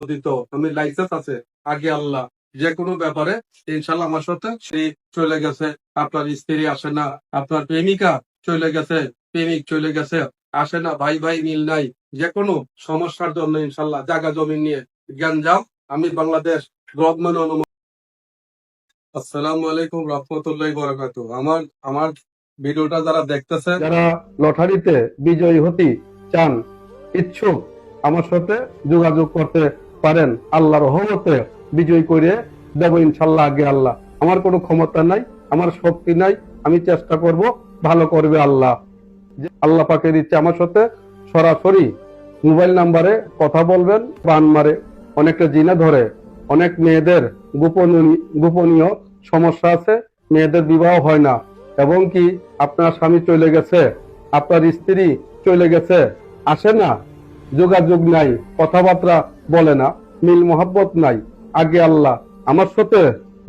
দিত, আমি লাইসেন্স আছে আগে আল্লাহ, যে কোনো ব্যাপারে ইনশাল্লাহ আমার সাথে সে চলে গেছে, আপনার স্ত্রী আসে না, আপনার প্রেমিকা চলে গেছে, প্রেমিক চলে গেছে, আসে না, ভাই ভাই মিল নাই, যে কোনো সমস্যার জন্য ইনশাল্লাহ জায়গা জমি নিয়ে জ্ঞান যাও, আমি বাংলাদেশ গভর্নমেন্ট অনুমোদিত। আসসালামু আলাইকুম রহমতুল্লাহি বারাকাতু। আমার আমার ভিডিওটা যারা দেখতেছে, যারা লটারিতে বিজয়ী হতে চান, ইচ্ছুক, আমার সাথে যোগাযোগ করতে পারেন। আল্লাহর রহমতে বিজয় করে দেব ইনশাল্লাহ আগে আল্লাহ। আমার কোনো ক্ষমতা নাই, আমার শক্তি নাই, আমি চেষ্টা করব, ভালো করবে আল্লাহ। যে আল্লাহ পাকের ইচ্ছে আমার সাথে সরাসরি মোবাইল নাম্বারে কথা বলবেন। বান মারে, অনেকটা জিনা ধরে, অনেক মেয়েদের গোপনীয় সমস্যা আছে, মেয়েদের বিবাহ হয় না, এবং কি আপনার স্বামী চলে গেছে, আপনার স্ত্রী চলে গেছে, আসে না, যোগাযোগ নাই, কথাবার্তা বলে না, মিল মোহাব্বত নাই, আগে আল্লাহ আমার সাথে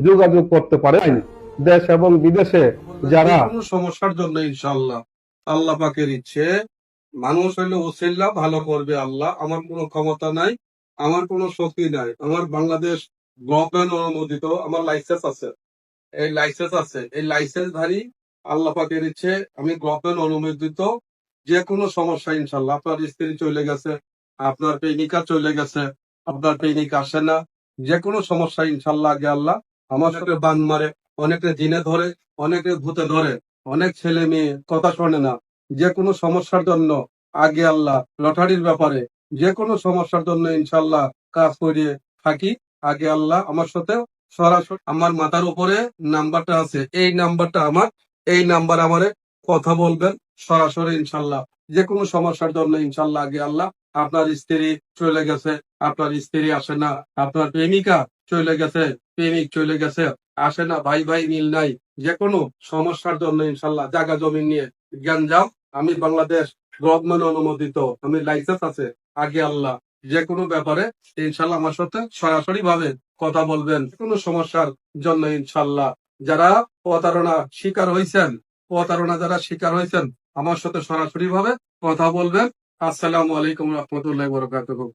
যোগাযোগ করতে পারেন। দেশ এবং বিদেশে যারা কোনো সমস্যার জন্য ইনশাআল্লাহ আল্লাহ পাকের ইচ্ছে, মানুষ হইলে ওসিল্লা, ভালো করবে আল্লাহ। আমার কোনো ক্ষমতা নাই, আমার কোনো শক্তি নাই, আমার বাংলাদেশ গভর্নমেন্ট অনুমোদিত আমার লাইসেন্স আছে, এই লাইসেন্সধারী আল্লাহ পাকের ইচ্ছে আমি গভর্নমেন্ট অনুমোদিত। যে কোনো সমস্যা ইনশাল্লাহ, আপনার স্ত্রী চলে গেছে, আপনার প্রেমিকা চলে গেছে, আপনার প্রেমিক আসে না, যে কোনো সমস্যা ইনশাল্লাহ আগে আল্লাহ আমার সাথে বান মারে, অনেকে জিনে ধরে, অনেকে ভূতে ধরে, অনেক ছেলে মেয়ে কথা শোনে না, যে কোনো সমস্যার জন্য আগে আল্লাহ লটারির ব্যাপারে যে কোনো সমস্যার জন্য ইনশাল্লাহ কাজ করিয়ে থাকি আগে আল্লাহ আমার সাথে সরাসরি। আমার মাথার উপরে নাম্বারটা আছে, এই নাম্বারটা আমার, এই নাম্বার আমারে কথা বলবেন সরাসরি ইনশাল্লাহ। যে কোনো সমস্যার জন্য ইনশাল্লাহ আগে আল্লাহ, আপনার স্ত্রী চলে গেছে, আপনার স্ত্রী আসে না, আপনার প্রেমিকা চলে গেছে, প্রেমিক চলে গেছে, আসে না, ভাই ভাই মিল নাই, যে কোনো সমস্যার জন্য ইনশাল্লাহ জায়গা জমি নিয়ে জ্ঞান যাও, আমি বাংলাদেশ গভর্নমেন্ট অনুমোদিত, আমি লাইসেন্স আছে আগে আল্লাহ, যে কোনো ব্যাপারে ইনশাল্লাহ আমার সাথে সরাসরি ভাবে কথা বলবেন। কোনো সমস্যার জন্য ইনশাল্লাহ যারা প্রতারণা যারা শিকার হয়েছেন আমার সাথে সরাসরি ভাবে কথা বলবেন। আসসালামু আলাইকুম রহমতুল্লাহি ওয়া বারাকাতুহু।